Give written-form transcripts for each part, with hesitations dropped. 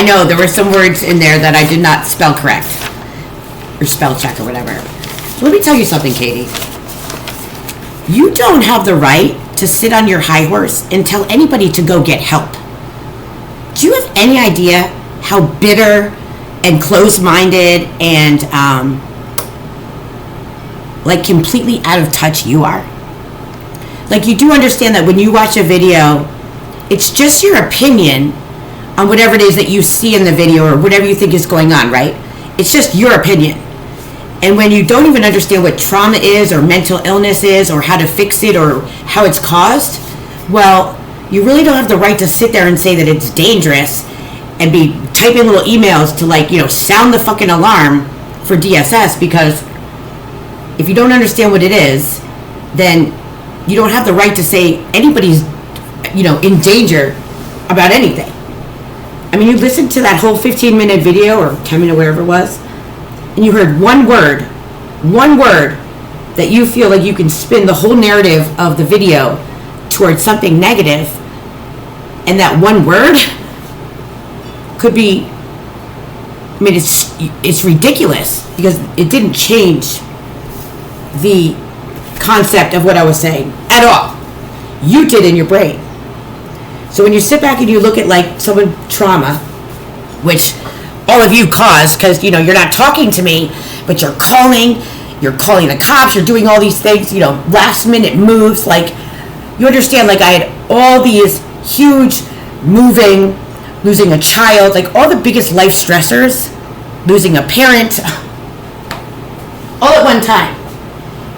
I know there were some words in there that I did not spell correct. Or spell check or whatever. So let me tell you something, Katie. You don't have the right to sit on your high horse and tell anybody to go get help. Do you have any idea how bitter and closed-minded and like completely out of touch you are? Like, you do understand that when you watch a video, it's just your opinion on whatever it is that you see in the video or whatever you think is going on, right? It's just your opinion. And when you don't even understand what trauma is or mental illness is or how to fix it or how it's caused, well, you really don't have the right to sit there and say that it's dangerous and be typing little emails to, like, sound the fucking alarm for DSS, because if you don't understand what it is, then you don't have the right to say anybody's, in danger about anything. I mean, you listened to that whole 15-minute video or 10-minute, whatever it was, and you heard one word that you feel like you can spin the whole narrative of the video towards something negative, and that one word could be, I mean, it's ridiculous because it didn't change the concept of what I was saying at all. You did in your brain. So when you sit back and you look at, like, someone's trauma, which all of you cause because, you're not talking to me, but you're calling the cops, you're doing all these things, last minute moves, like, you understand, like, I had all these huge moving, losing a child, like all the biggest life stressors, losing a parent, all at one time.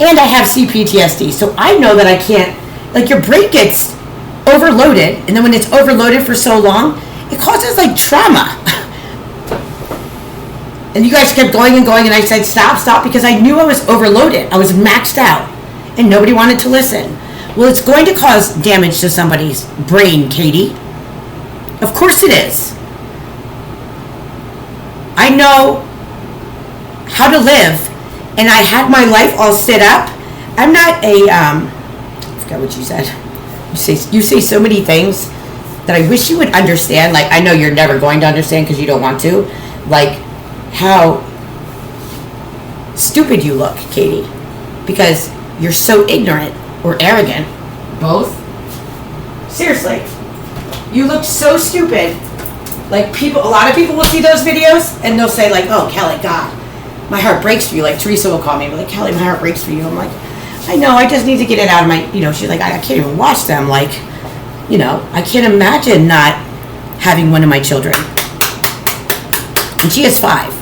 And I have CPTSD, so I know that I can't, like, your brain gets overloaded, and then when it's overloaded for so long, it causes, like, trauma. And you guys kept going and going, and I said, stop, because I knew I was overloaded. I was maxed out, and nobody wanted to listen. Well, it's going to cause damage to somebody's brain, Katie. Of course it is. I know how to live, and I had my life all set up. I'm not a, I forgot what you said. You say so many things that I wish you would understand. Like, I know you're never going to understand because you don't want to. Like, how stupid you look, Katie, because you're so ignorant or arrogant. Both. Seriously. You look so stupid. Like, a lot of people will see those videos and they'll say, like, oh, Kelly, God, my heart breaks for you. Like, Teresa will call me and be like, Kelly, my heart breaks for you. I'm like, I know, I just need to get it out of my, she's like, I can't even watch them. Like, I can't imagine not having one of my children. And she is 5.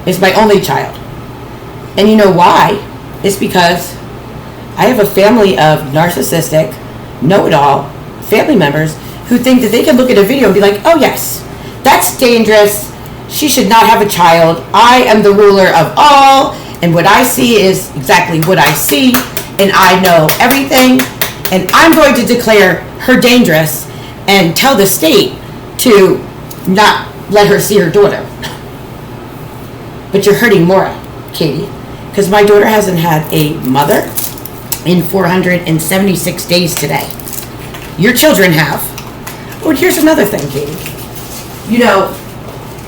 It's my only child. And you know why? It's because I have a family of narcissistic, know-it-all family members who think that they can look at a video and be like, oh yes, that's dangerous. She should not have a child. I am the ruler of all. And what I see is exactly what I see, and I know everything, and I'm going to declare her dangerous and tell the state to not let her see her daughter. But you're hurting Maura, Katie, because my daughter hasn't had a mother in 476 days today. Your children have. Oh, and here's another thing, Katie.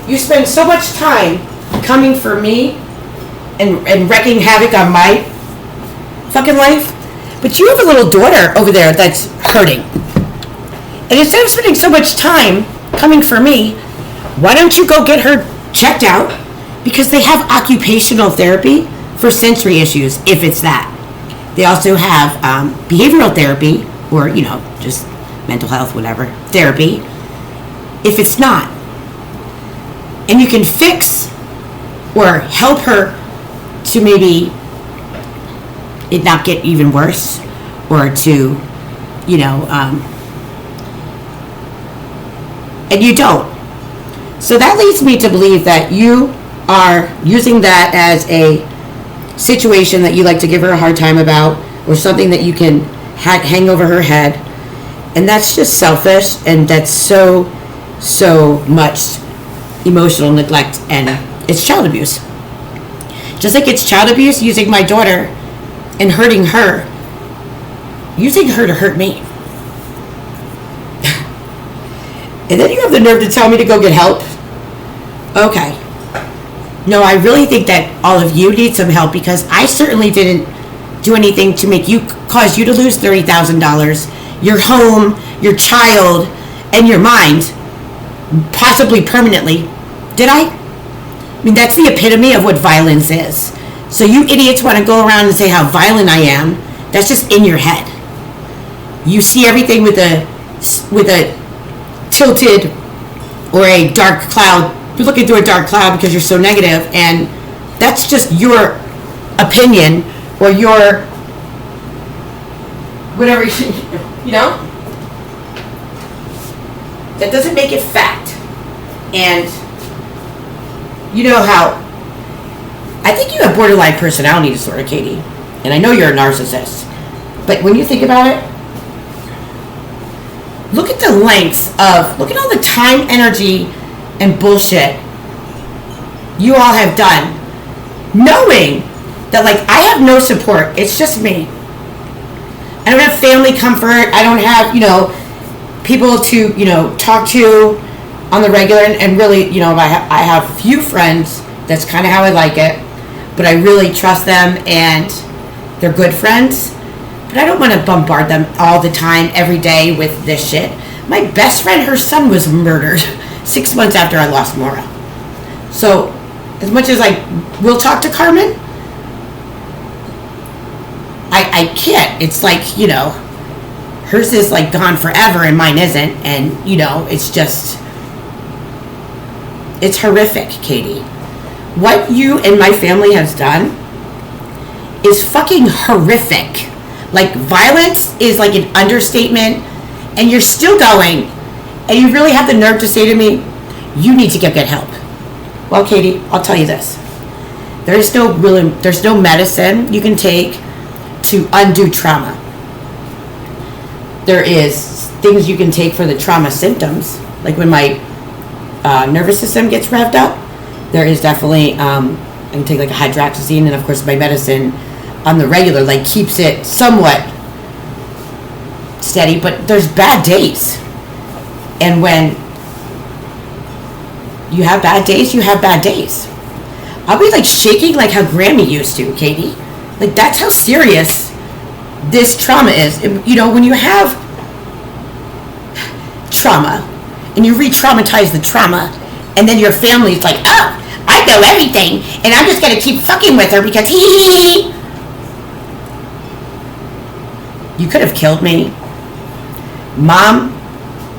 You spend so much time coming for me and wrecking havoc on my fucking life, but you have a little daughter over there that's hurting. And instead of spending so much time coming for me, why don't you go get her checked out? Because they have occupational therapy for sensory issues, if it's that. They also have behavioral therapy, or, just mental health, whatever, therapy, if it's not. And you can fix or help her to maybe it not get even worse, or to, and you don't. So that leads me to believe that you are using that as a situation that you like to give her a hard time about, or something that you can hang over her head. And that's just selfish, and that's so much emotional neglect, and it's child abuse. Just like it's child abuse using my daughter and hurting her, using her to hurt me. And then you have the nerve to tell me to go get help? Okay. No, I really think that all of you need some help, because I certainly didn't do anything to cause you to lose $30,000, your home, your child, and your mind, possibly permanently. Did I? I mean, that's the epitome of what violence is. So you idiots want to go around and say how violent I am. That's just in your head. You see everything with a tilted or a dark cloud. You're looking through a dark cloud because you're so negative, and that's just your opinion or your whatever, you know? That doesn't make it fact. And you know how I think you have borderline personality disorder, Katie, and I know you're a narcissist, but when you think about it, look at the lengths of, look at all the time, energy, and bullshit you all have done, knowing that, like, I have no support. It's just me. I don't have family comfort. I don't have, people to, talk to on the regular. And really, I have few friends. That's kind of how I like it. But I really trust them, and they're good friends. But I don't want to bombard them all the time, every day with this shit. My best friend, her son was murdered 6 months after I lost Maura. So, as much as I will talk to Carmen, I can't. It's like, hers is like gone forever and mine isn't. And, it's just, it's horrific, Katie. What you and my family has done is fucking horrific. Like, violence is like an understatement, and you're still going, and you really have the nerve to say to me, you need to get help. Well, Katie, I'll tell you this. There's no medicine you can take to undo trauma. There is things you can take for the trauma symptoms, like when my nervous system gets revved up. There is definitely, I can take like a hydroxyzine, and of course my medicine on the regular, like, keeps it somewhat steady, but there's bad days. And when you have bad days, you have bad days. I'll be like shaking like how Grammy used to, Katie. Like, that's how serious this trauma is. When you have trauma and you re-traumatize the trauma, and then your family's like, oh, I know everything, and I'm just gonna keep fucking with her because he. You could have killed me. Mom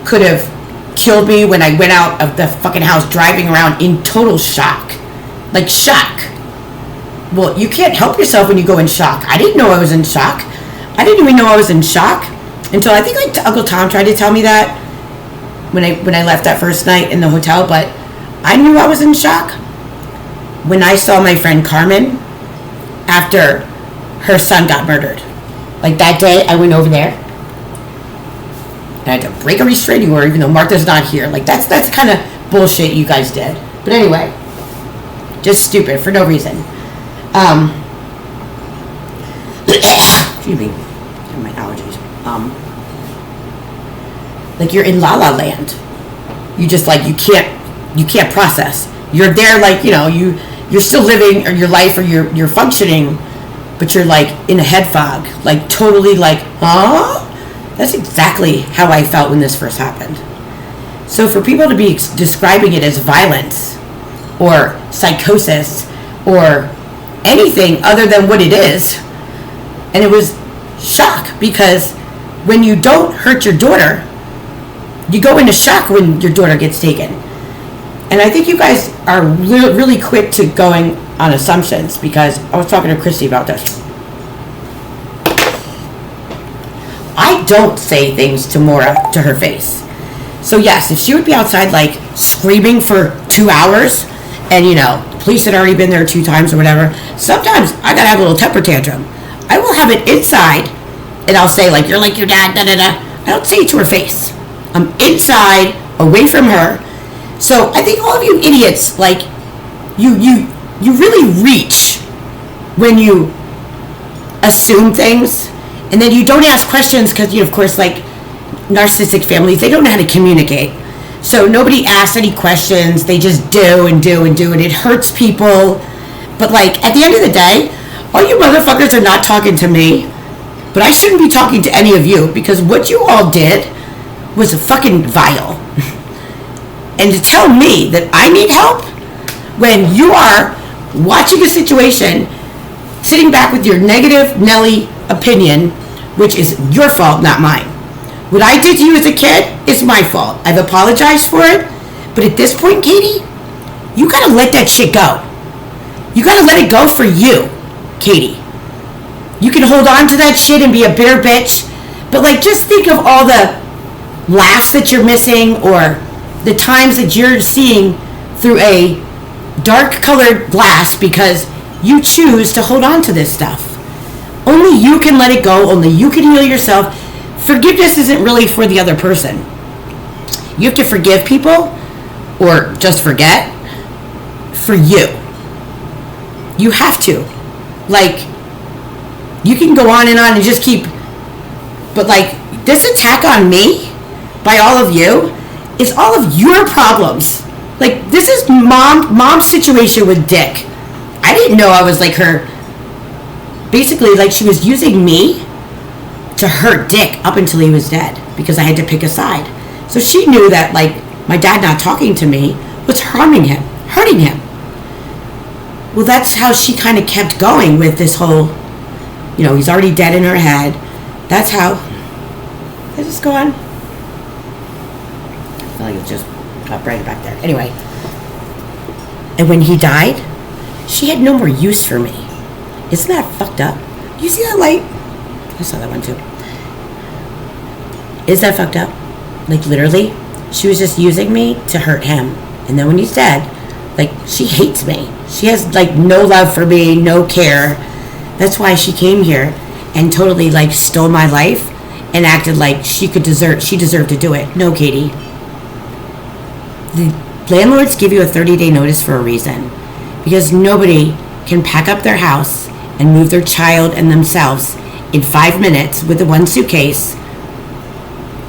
could have killed me when I went out of the fucking house driving around in total shock. Like, shock. Well, you can't help yourself when you go in shock. I didn't know I was in shock. I didn't even know I was in shock until I think like Uncle Tom tried to tell me that when I left that first night in the hotel, but I knew I was in shock when I saw my friend Carmen after her son got murdered. Like, that day I went over there and I had to break a restraining order even though Martha's not here. Like, that's the kind of bullshit you guys did. But anyway, just stupid for no reason. Excuse me, my allergies. Like, you're in La La Land. You just, like, you can't process. You're there, like, you're still living or your life, or you're functioning, but you're like in a head fog, like totally like, huh? That's exactly how I felt when this first happened. So for people to be describing it as violence or psychosis or anything other than what it is, and it was shock, because when you don't hurt your daughter, you go into shock when your daughter gets taken. And I think you guys are really quick to going on assumptions, because I was talking to Christy about this. I don't say things to Maura to her face. So yes, if she would be outside like screaming for 2 hours, and the police had already been there 2 times or whatever, sometimes I gotta have a little temper tantrum. I will have it inside, and I'll say like, you're like your dad, da da da. I don't say it to her face. I'm inside, away from her. So I think all of you idiots, like, you really reach when you assume things, and then you don't ask questions, because of course, like, narcissistic families, they don't know how to communicate. So nobody asks any questions. They just do and do and do, and it hurts people. But like at the end of the day, all you motherfuckers are not talking to me. But I shouldn't be talking to any of you because what you all did was fucking vile. And to tell me that I need help when you are watching a situation, sitting back with your negative Nelly opinion, which is your fault, not mine. What I did to you as a kid is my fault. I've apologized for it. But at this point, Katie, you gotta let that shit go. You gotta let it go for you, Katie. You can hold on to that shit and be a bitter bitch. But like, just think of all the laughs that you're missing or the times that you're seeing through a dark colored glass because you choose to hold on to this stuff. Only you can let it go. Only you can heal yourself. Forgiveness isn't really for the other person. You have to forgive people or just forget for you. You have to. Like, you can go on and just keep, but like, this attack on me by all of you is all of your problems. Like, this is mom's situation with Dick. I didn't know I was like her. Basically, like, she was using me to hurt Dick up until he was dead because I had to pick a side. So she knew that, like, my dad not talking to me was harming him, hurting him. Well, that's how she kind of kept going with this whole, you know, he's already dead in her head. That's how. Let's just go on. I feel like it's just up right back there. Anyway. And when he died, she had no more use for me. Isn't that fucked up? You see that light? I saw that one too. Is that fucked up? Like, literally, she was just using me to hurt him. And then when he's dead, like, she hates me. She has, like, no love for me, no care. That's why she came here and totally, like, stole my life and acted like she deserved to do it. No, Katie. The landlords give you a 30-day notice for a reason. Because nobody can pack up their house and move their child and themselves in 5 minutes with the one suitcase.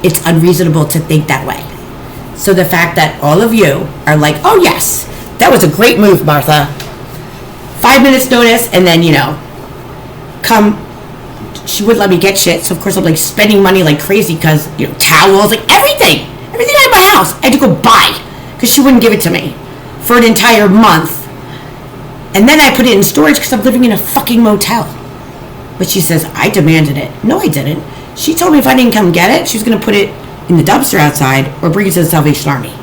It's unreasonable to think that way. So the fact that all of you are like, oh yes, that was a great move, Martha. 5 minutes notice, and then, you know, come, she wouldn't let me get shit, so of course I'm like spending money like crazy because, you know, towels, like everything I had in my house, I had to go buy because she wouldn't give it to me for an entire month. And then I put it in storage because I'm living in a fucking motel. But she says, I demanded it. No, I didn't. She told me if I didn't come get it, she was going to put it in the dumpster outside or bring it to the Salvation Army.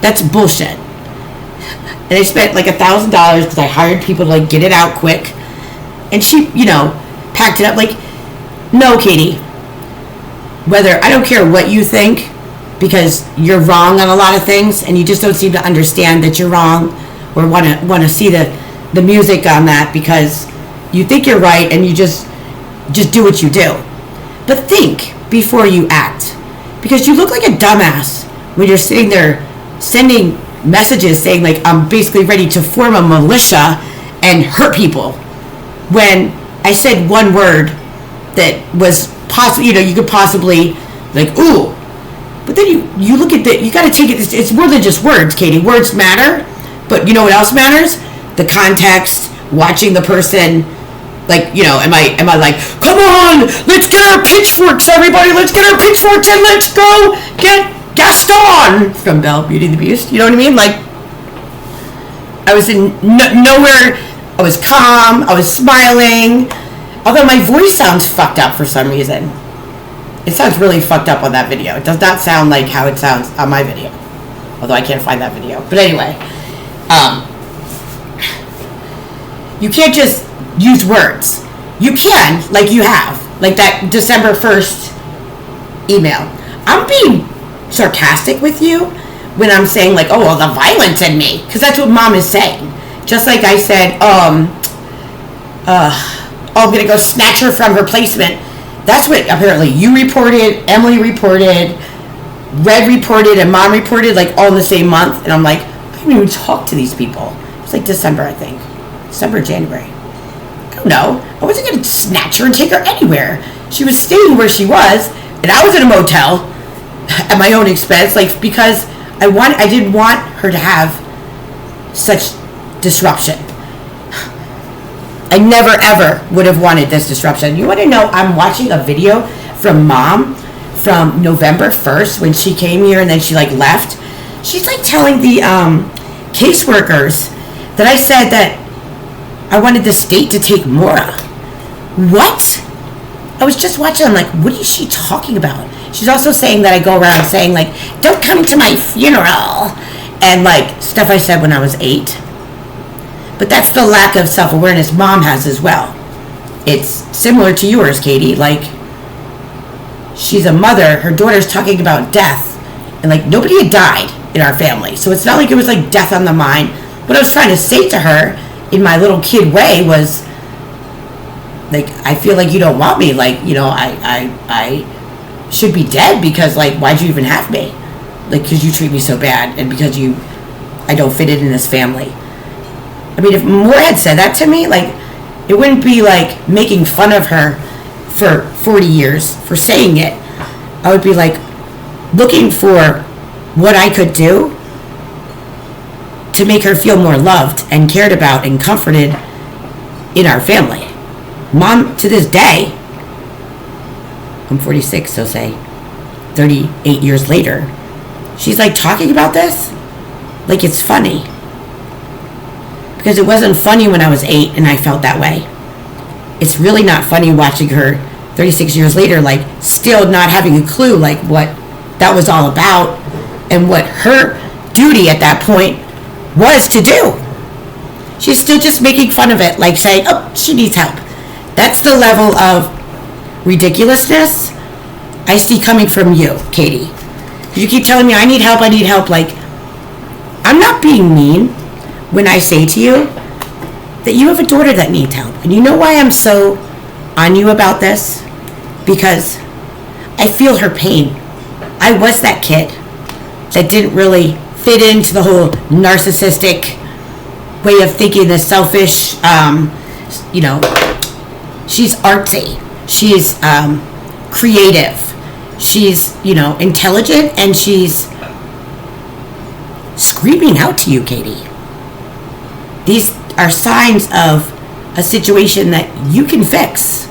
That's bullshit. And I spent like $1,000 because I hired people to like get it out quick. And she, you know, packed it up. Like, no, Katie. Whether, I don't care what you think because you're wrong on a lot of things and you just don't seem to understand that you're wrong or want to see the music on that because you think you're right and you just do what you do. But think before you act. Because you look like a dumbass when you're sitting there sending messages saying like I'm basically ready to form a militia and hurt people. When I said one word that was possibly, you know, you could possibly like, ooh. But then you look at that, you got to take it, it's more than just words, Katie. Words matter, but you know what else matters? The context, watching the person. Like, you know, am I like, come on, let's get our pitchforks, everybody, let's get our pitchforks and let's go get Gaston from Belle, Beauty and the Beast. You know what I mean? Like, I was in nowhere. I was calm. I was smiling. Although my voice sounds fucked up for some reason. It sounds really fucked up on that video. It does not sound like how it sounds on my video. Although I can't find that video. But anyway, you can't just use words. You can, like you have. Like that December 1st email. I'm being sarcastic with you when I'm saying like, oh, well, the violence in me. Because that's what mom is saying. Just like I said, I'm going to go snatch her from her placement. That's what apparently you reported, Emily reported, Red reported, and mom reported, like all in the same month. And I'm like, I didn't even talk to these people. It's like December, I think. December, January. I don't know. I wasn't going to snatch her and take her anywhere. She was staying where she was, and I was in a motel. at my own expense, like, because I didn't want her to have such disruption. I never ever would have wanted this disruption. You want to know, I'm watching a video from Mom from November 1st when she came here and then she like left. She's like telling the caseworkers that I said that I wanted the state to take Maura. What? I was just watching, I'm like, what is she talking about? She's also saying that I go around saying like, don't come to my funeral, and like stuff I said when I was 8. But that's the lack of self-awareness Mom has as well. It's similar to yours, Katie. Like, she's a mother, her daughter's talking about death, and like nobody had died in our family, so it's not like it was like death on the mind. What I was trying to say to her in my little kid way was like, I feel like you don't want me, like, you know, I should be dead because like, why'd you even have me? Like, because you treat me so bad and because I don't fit in this family. I mean, if Maura had said that to me, like, it wouldn't be like making fun of her for 40 years for saying it. I would be like looking for what I could do to make her feel more loved and cared about and comforted in our family. Mom, to this day, I'm 46, so say 38 years later, she's like talking about this like it's funny. Because it wasn't funny when I was 8 and I felt that way. It's really not funny watching her 36 years later, like, still not having a clue, like, what that was all about and what her duty at that point was to do. She's still just making fun of it, like saying, oh, she needs help. That's the level of ridiculousness I see coming from you, Katie. You keep telling me, I need help, like, I'm not being mean when I say to you that you have a daughter that needs help. And you know why I'm so on you about this? Because I feel her pain. I was that kid that didn't really fit into the whole narcissistic way of thinking, the selfish, you know, she's artsy, she's creative, she's, you know, intelligent, and she's screaming out to you, Katie. These are signs of a situation that you can fix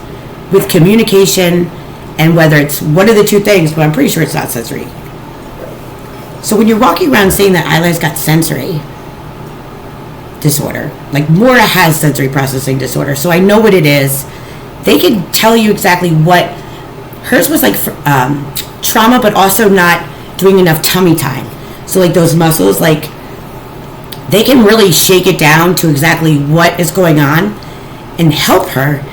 with communication, and whether it's one of the two things, but I'm pretty sure it's not sensory. So when you're walking around saying that Isla's got sensory disorder, like Maura has sensory processing disorder, so I know what it is. They can tell you exactly what hers was, like trauma, but also not doing enough tummy time. So like those muscles, like, they can really shake it down to exactly what is going on and help her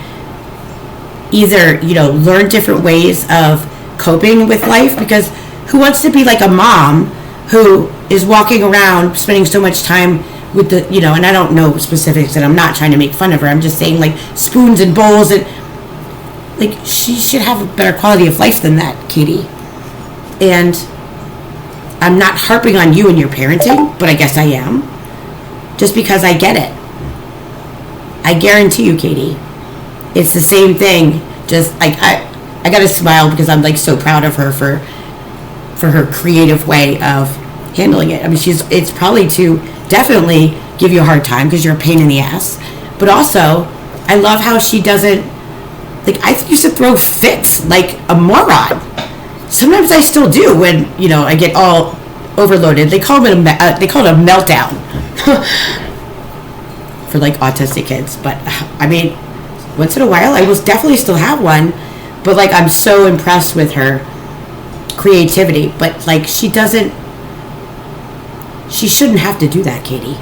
either, you know, learn different ways of coping with life. Because who wants to be like a mom who is walking around spending so much time with the, you know, and I don't know specifics and I'm not trying to make fun of her, I'm just saying like spoons and bowls, and like she should have a better quality of life than that, Katie. And I'm not harping on you and your parenting, but I guess I am. Just because I get it. I guarantee you, Katie, it's the same thing. Just like I gotta smile because I'm like so proud of her for her creative way of handling it. I mean, it's probably to definitely give you a hard time because you're a pain in the ass. But also, I love how she doesn't, like, I used to throw fits like a moron. Sometimes I still do when, you know, I get all overloaded. They call it a meltdown. For like autistic kids. But I mean, once in a while I will definitely still have one, but like I'm so impressed with her creativity. But like she shouldn't have to do that, Katie.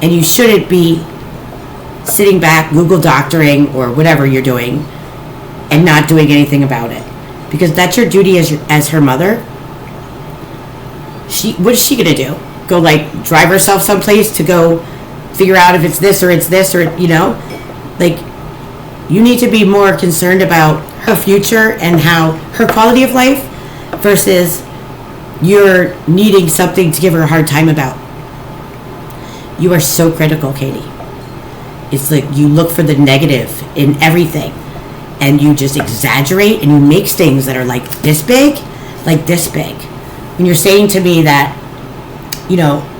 And you shouldn't be sitting back Google doctoring or whatever you're doing and not doing anything about it, because that's your duty as her mother. What is she gonna do? Go like drive herself someplace to go figure out if it's this or you know, like, you need to be more concerned about her future and how her quality of life versus you're needing something to give her a hard time about. You are so critical, Katie. It's like you look for the negative in everything, and you just exaggerate and you make things that are like this big. When you're saying to me that,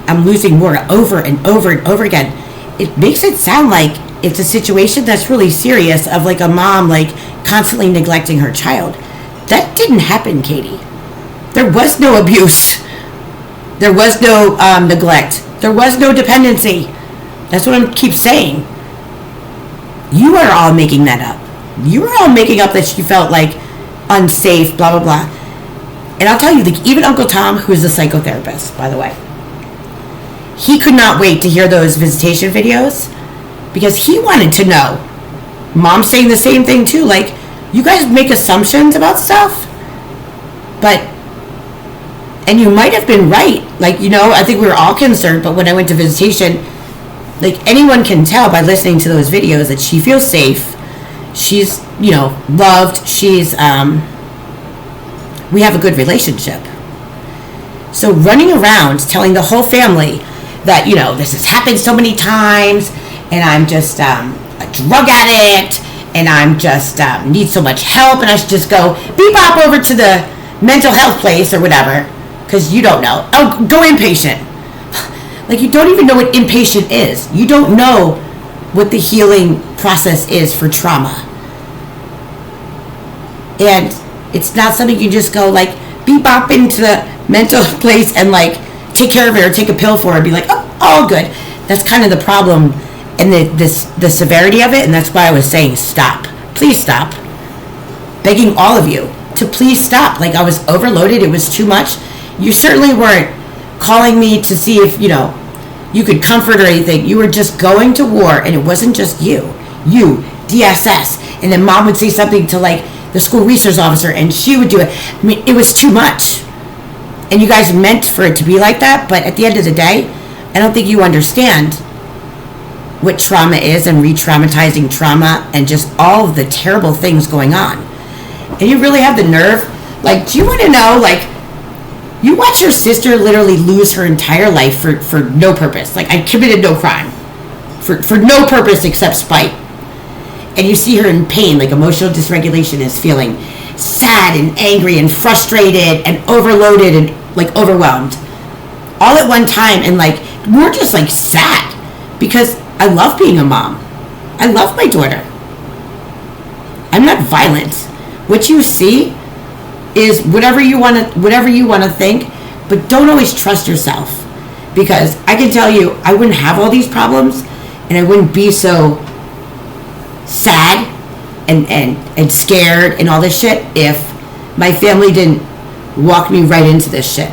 I'm losing more over and over and over again, it makes it sound like it's a situation that's really serious, of like a mom like constantly neglecting her child. That didn't happen, Katie. There was no abuse. There was no neglect. There was no dependency. That's what I keep saying. You are all making that up. You are all making up that she felt like unsafe, blah, blah, blah. And I'll tell you, like, even Uncle Tom, who is a psychotherapist, by the way, he could not wait to hear those visitation videos because he wanted to know. Mom's saying the same thing too. Like, you guys make assumptions about stuff, and you might have been right. Like, I think we were all concerned, but when I went to visitation, like, anyone can tell by listening to those videos that she feels safe. She's, loved. She's, we have a good relationship. So running around telling the whole family that, this has happened so many times, and I'm just a drug addict, and I'm just need so much help, and I should just go bebop over to the mental health place or whatever, because you don't know. Oh, go inpatient. Like, you don't even know what inpatient is. You don't know what the healing process is for trauma. And it's not something you just go, like, bebop into the mental place and, like, take care of it or take a pill for it and be like, oh, all good. That's kind of the problem and the severity of it, and that's why I was saying stop. Please stop. Begging all of you to please stop. Like, I was overloaded. It was too much. You certainly weren't calling me to see if, you could comfort or anything. You were just going to war, and it wasn't just you, DSS. And then Mom would say something to, like, the school resource officer, and she would do it. I mean, it was too much. And you guys meant for it to be like that, but at the end of the day, I don't think you understand what trauma is and re-traumatizing trauma and just all of the terrible things going on. And you really have the nerve. Like, do you want to know, like, you watch your sister literally lose her entire life for no purpose. Like, I committed no crime. For no purpose except spite. And you see her in pain, like emotional dysregulation is feeling sad and angry and frustrated and overloaded and, like, overwhelmed. All at one time, and, like, more just, like, sad. Because I love being a mom. I love my daughter. I'm not violent. What you see is whatever you want to think, but don't always trust yourself, because I can tell you I wouldn't have all these problems and I wouldn't be so sad and scared and all this shit if my family didn't walk me right into this shit.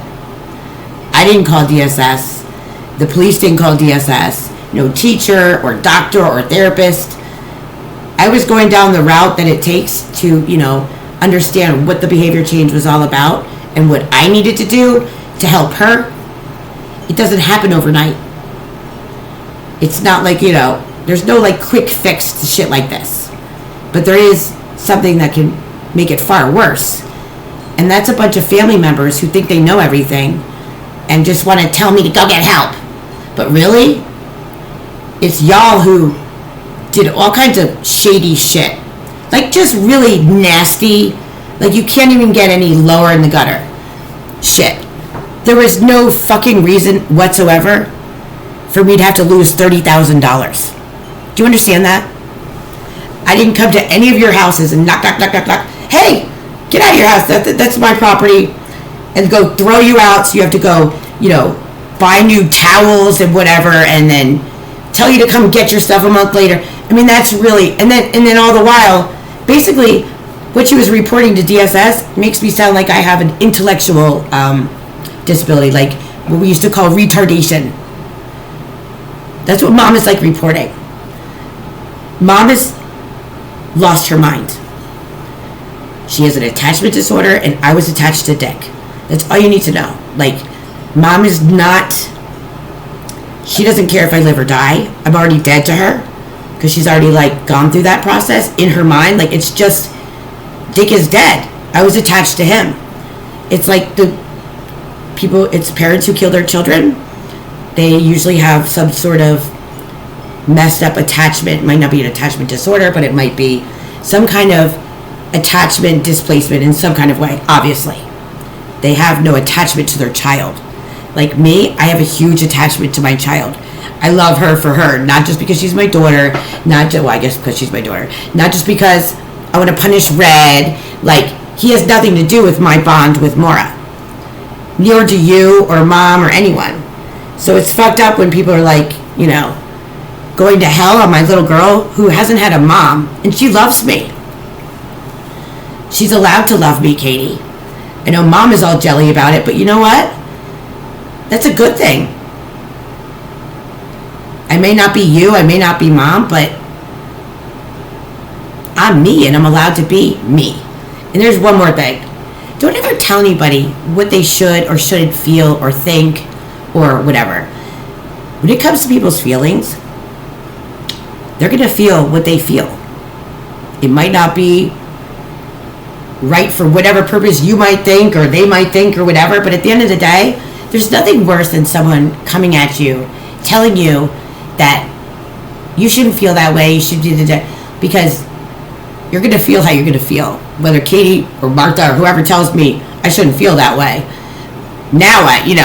I didn't call DSS. The police didn't call DSS. No teacher or doctor or therapist. I was going down the route that it takes to, understand what the behavior change was all about and what I needed to do to help her. It doesn't happen overnight. It's not like, there's no, like, quick fix to shit like this. But there is something that can make it far worse. And that's a bunch of family members who think they know everything and just want to tell me to go get help. But really, it's y'all who did all kinds of shady shit. Like, just really nasty, like, you can't even get any lower in the gutter shit. There was no fucking reason whatsoever for me to have to lose $30,000. Do you understand that? I didn't come to any of your houses and knock, knock, knock, knock, knock. Hey, get out of your house. That's my property. And go throw you out, so you have to go, buy new towels and whatever, and then tell you to come get your stuff a month later. I mean, that's really, and then all the while, basically, what she was reporting to DSS makes me sound like I have an intellectual disability, like what we used to call retardation. That's what Mom is, like, reporting. Mom has lost her mind. She has an attachment disorder, and I was attached to Dick. That's all you need to know. Like, Mom is not, she doesn't care if I live or die. I'm already dead to her, because she's already, like, gone through that process in her mind. Like, it's just, Dick is dead. I was attached to him. It's like it's parents who kill their children. They usually have some sort of messed up attachment. It might not be an attachment disorder, but it might be some kind of attachment displacement in some kind of way, obviously. They have no attachment to their child. Like me, I have a huge attachment to my child. I love her for her, not just because she's my daughter, I guess because she's my daughter, not just because I want to punish Red. Like, he has nothing to do with my bond with Maura. Nor do you or Mom or anyone. So it's fucked up when people are like, going to hell on my little girl who hasn't had a mom, and she loves me. She's allowed to love me, Katie. I know Mom is all jelly about it, but you know what? That's a good thing. I may not be you, I may not be Mom, but I'm me, and I'm allowed to be me. And there's one more thing. Don't ever tell anybody what they should or shouldn't feel or think or whatever. When it comes to people's feelings, they're going to feel what they feel. It might not be right for whatever purpose you might think or they might think or whatever, but at the end of the day, there's nothing worse than someone coming at you, telling you that you shouldn't feel that way, you should do that, because you're going to feel how you're going to feel. Whether Katie or Martha or whoever tells me I shouldn't feel that way. Now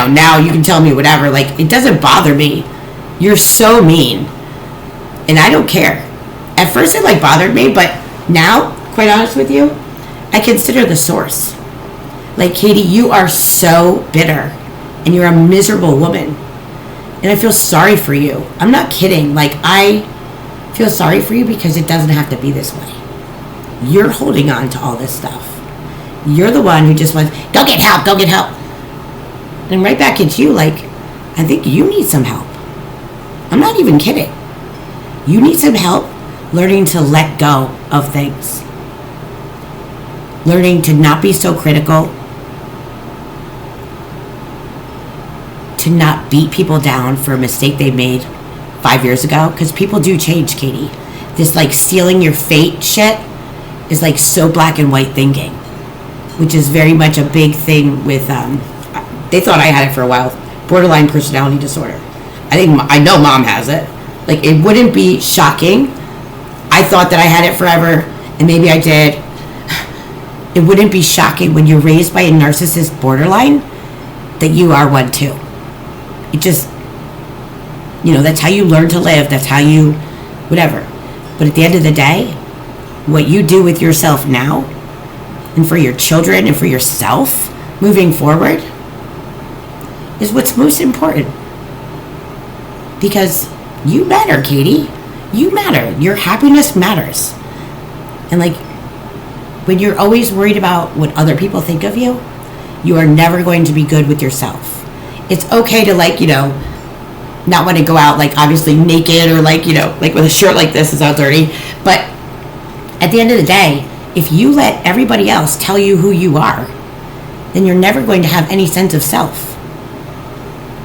now you can tell me whatever. Like, it doesn't bother me. You're so mean. And I don't care. At first it bothered me, but now, quite honest with you, I consider the source. Like, Katie, you are so bitter. And you're a miserable woman. And I feel sorry for you. I'm not kidding. I feel sorry for you because it doesn't have to be this way. You're holding on to all this stuff. You're the one who just wants, go get help. And right back at you, I think you need some help. I'm not even kidding. You need some help learning to let go of things. Learning to not be so critical. To not beat people down for a mistake they made 5 years ago. Because people do change, Katie. This sealing your fate shit is so black and white thinking, which is very much a big thing with they thought I had it for a while, borderline personality disorder. I know Mom has it. It wouldn't be shocking. I thought that I had it forever, and maybe I did. It wouldn't be shocking when you're raised by a narcissist borderline that you are one too. It just, that's how you learn to live. That's how you, whatever. But at the end of the day, what you do with yourself now, and for your children and for yourself moving forward, is what's most important. Because you matter, Katie. You matter. Your happiness matters. And when you're always worried about what other people think of you, you are never going to be good with yourself. It's okay to not want to go out obviously naked or with a shirt like this is all dirty. But at the end of the day, if you let everybody else tell you who you are, then you're never going to have any sense of self.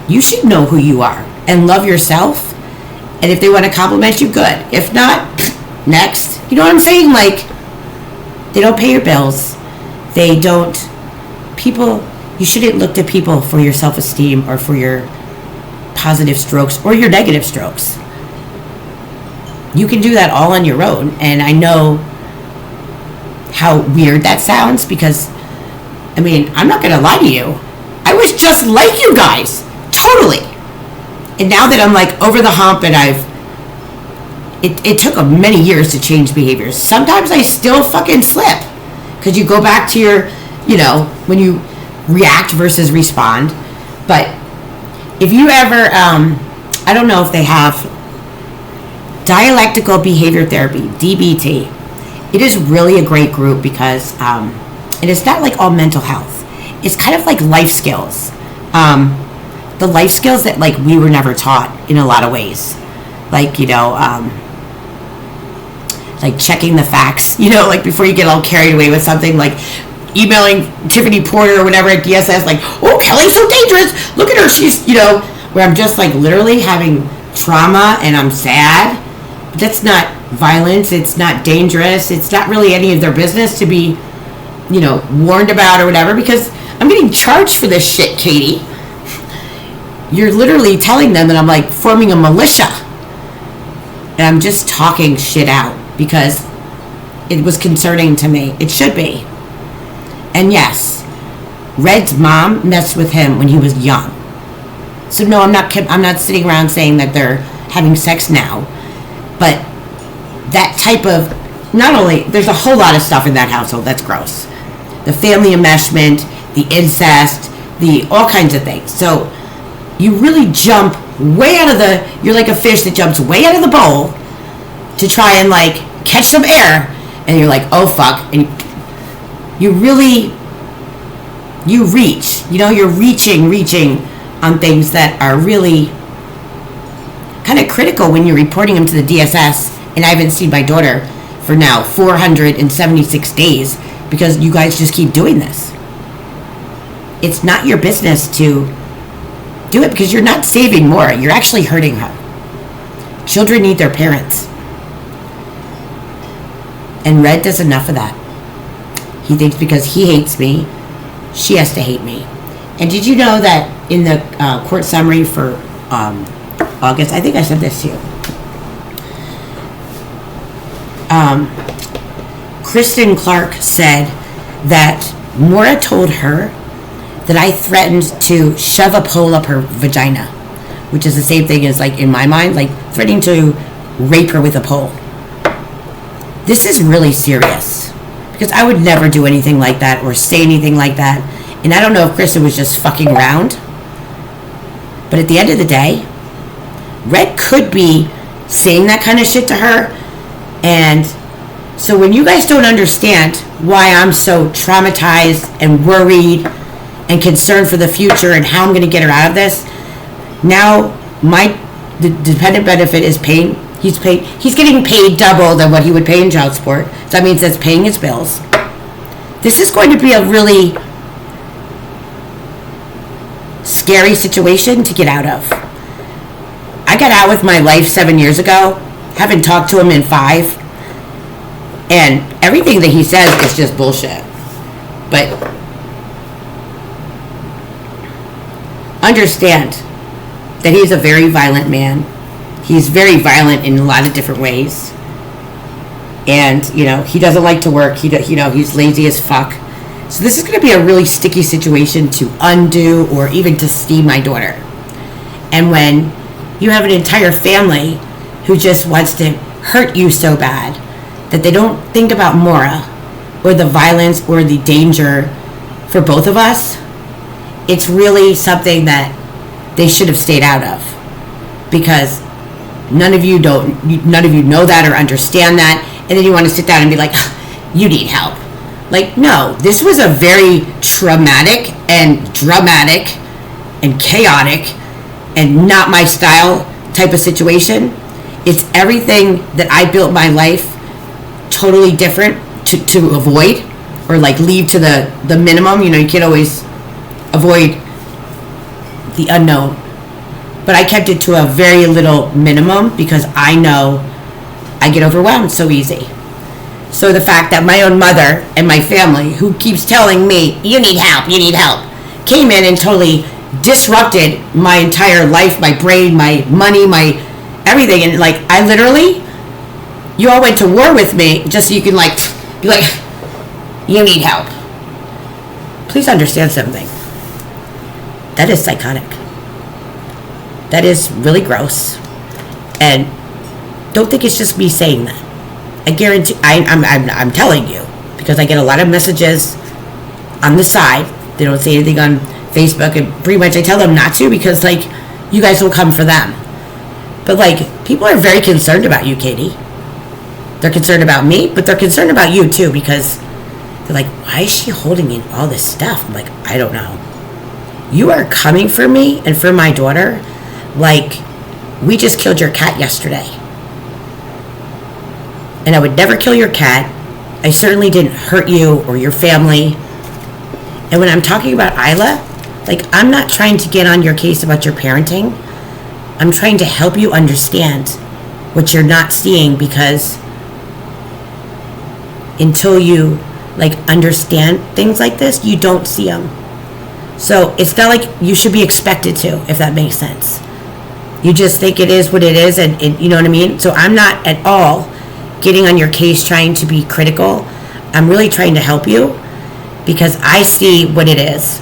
You should know who you are and love yourself. And if they want to compliment you, good. If not, next. You know what I'm saying? They don't pay your bills. They don't. You shouldn't look to people for your self-esteem or for your positive strokes or your negative strokes. You can do that all on your own. And I know how weird that sounds because, I'm not going to lie to you. I was just like you guys. Totally. And now that I'm over the hump and it took many years to change behaviors. Sometimes I still fucking slip because you go back to your, when you react versus respond. But if you ever, I don't know if they have dialectical behavior therapy, DBT. It is really a great group because it is not all mental health. It's kind of life skills. The life skills that we were never taught in a lot of ways. Checking the facts, before you get all carried away with something, emailing Tiffany Porter or whatever at DSS, oh, Kelly's so dangerous. Look at her. She's, where I'm just literally having trauma and I'm sad. But that's not violence. It's not dangerous. It's not really any of their business to be, warned about or whatever because I'm getting charged for this shit, Katie. You're literally telling them that I'm forming a militia. And I'm just talking shit out because it was concerning to me. It should be. And yes, Red's mom messed with him when he was young. So no, I'm not sitting around saying that they're having sex now, but that type of, not only, there's a whole lot of stuff in that household that's gross. The family enmeshment, the incest, the all kinds of things. So you really jump way out of you're like a fish that jumps way out of the bowl to try and like catch some air, and you're like, oh fuck, and you reach, you're reaching on things that are really kind of critical when you're reporting them to the DSS. And I haven't seen my daughter for now 476 days because you guys just keep doing this. It's not your business to do it because you're not saving Maura. You're actually hurting her. Children need their parents. And Red does enough of that. He thinks because he hates me, she has to hate me. And did you know that in the court summary for August, I think I said this to you, Kristen Clark said that Maura told her that I threatened to shove a pole up her vagina, which is the same thing as, like, in my mind, like threatening to rape her with a pole. This is really serious because I would never do anything like that or say anything like that. And I don't know if Kristen was just fucking around, but at the end of the day, Red could be saying that kind of shit to her. And so when you guys don't understand why I'm so traumatized and worried and concerned for the future and how I'm going to get her out of this, now the dependent benefit is paying. He's getting paid double than what he would pay in child support. So that means that's paying his bills. This is going to be a really scary situation to get out of. I got out with my life 7 years ago. Haven't talked to him in 5. And everything that he says is just bullshit. But understand that he's a very violent man. He's very violent in a lot of different ways. And, he doesn't like to work. He's lazy as fuck. So this is going to be a really sticky situation to undo or even to see my daughter. And when you have an entire family who just wants to hurt you so bad that they don't think about Maura or the violence or the danger for both of us, it's really something that they should have stayed out of, because none of you know that or understand that, and then you want to sit down and be like, you need help. Like, no, this was a very traumatic and dramatic and chaotic and not my style type of situation. It's everything that I built my life totally different to avoid, or like leave to the minimum. You can't always avoid the unknown, but I kept it to a very little minimum because I know I get overwhelmed so easy. So the fact that my own mother and my family, who keeps telling me, you need help, came in and totally disrupted my entire life, my brain, my money, my everything. And like, I literally, you all went to war with me just so you can like be like, you need help. Please understand something. That is psychotic. That is really gross. And don't think it's just me saying that. I guarantee, I'm telling you, because I get a lot of messages on the side. They don't say anything on Facebook, and pretty much I tell them not to, because like, you guys will come for them. But like, people are very concerned about you, Katie. They're concerned about me, but they're concerned about you too, because they're like, why is she holding in all this stuff? I'm like, I don't know. You are coming for me and for my daughter like we just killed your cat yesterday. And I would never kill your cat. I certainly didn't hurt you or your family. And when I'm talking about Isla, like, I'm not trying to get on your case about your parenting. I'm trying to help you understand what you're not seeing, because until you like understand things like this, you don't see them. So it's not like you should be expected to, if that makes sense. You just think it is what it is, and you know what I mean? So I'm not at all getting on your case trying to be critical. I'm really trying to help you because I see what it is.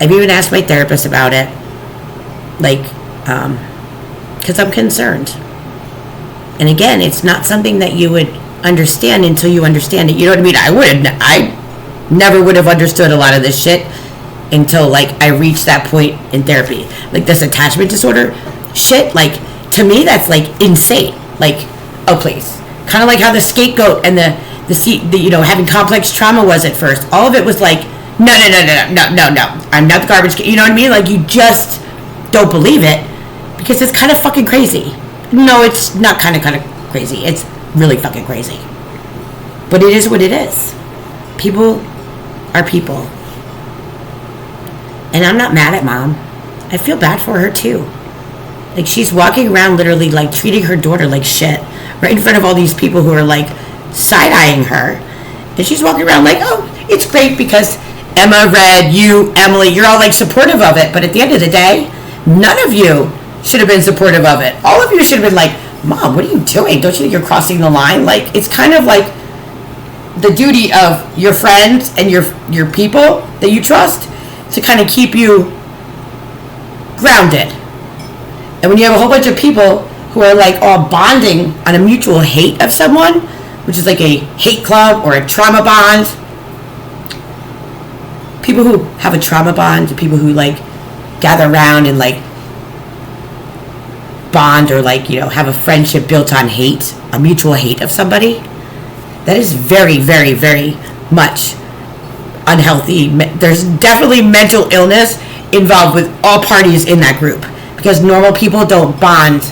I've even asked my therapist about it, like, because I'm concerned. And again, it's not something that you would understand until you understand it. You know what I mean? I never would have understood a lot of this shit until, like, I reached that point in therapy. Like, this attachment disorder shit, like, to me, that's, like, insane. Like, oh, please. Kind of like how the scapegoat and the you know, having complex trauma was at first. All of it was like, no. I'm not the garbage can. You know what I mean? Like, you just don't believe it because it's kind of fucking crazy. No, it's not kind of crazy. It's really fucking crazy. But it is what it is. People are people. And I'm not mad at Mom. I feel bad for her too. Like, she's walking around literally like treating her daughter like shit right in front of all these people who are like side-eyeing her. And she's walking around like, oh, it's great because Emma, Red, you, Emily, you're all like supportive of it. But at the end of the day, none of you should have been supportive of it. All of you should have been like, Mom, what are you doing? Don't you think you're crossing the line? Like, it's kind of like the duty of your friends and your people that you trust to kind of keep you grounded. And when you have a whole bunch of people who are like all bonding on a mutual hate of someone, which is like a hate club or a trauma bond, people who have a trauma bond, people who like gather around and like bond or like, you know, have a friendship built on hate, a mutual hate of somebody, that is very, very, very much unhealthy. There's definitely mental illness involved with all parties in that group because normal people don't bond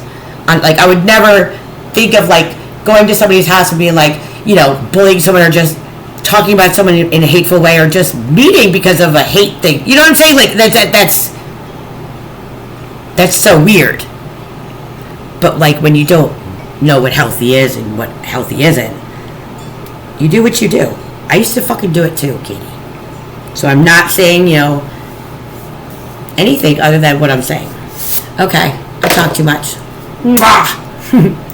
on, like, I would never think of like going to somebody's house and being like, you know, bullying someone or just talking about someone in a hateful way or just meeting because of a hate thing. You know what I'm saying? Like, that's so weird. But like, when you don't know what healthy is and what healthy isn't, you do what you do. I used to fucking do it too, Katie. So I'm not saying, you know, anything other than what I'm saying. Okay, I talk too much. Mwah!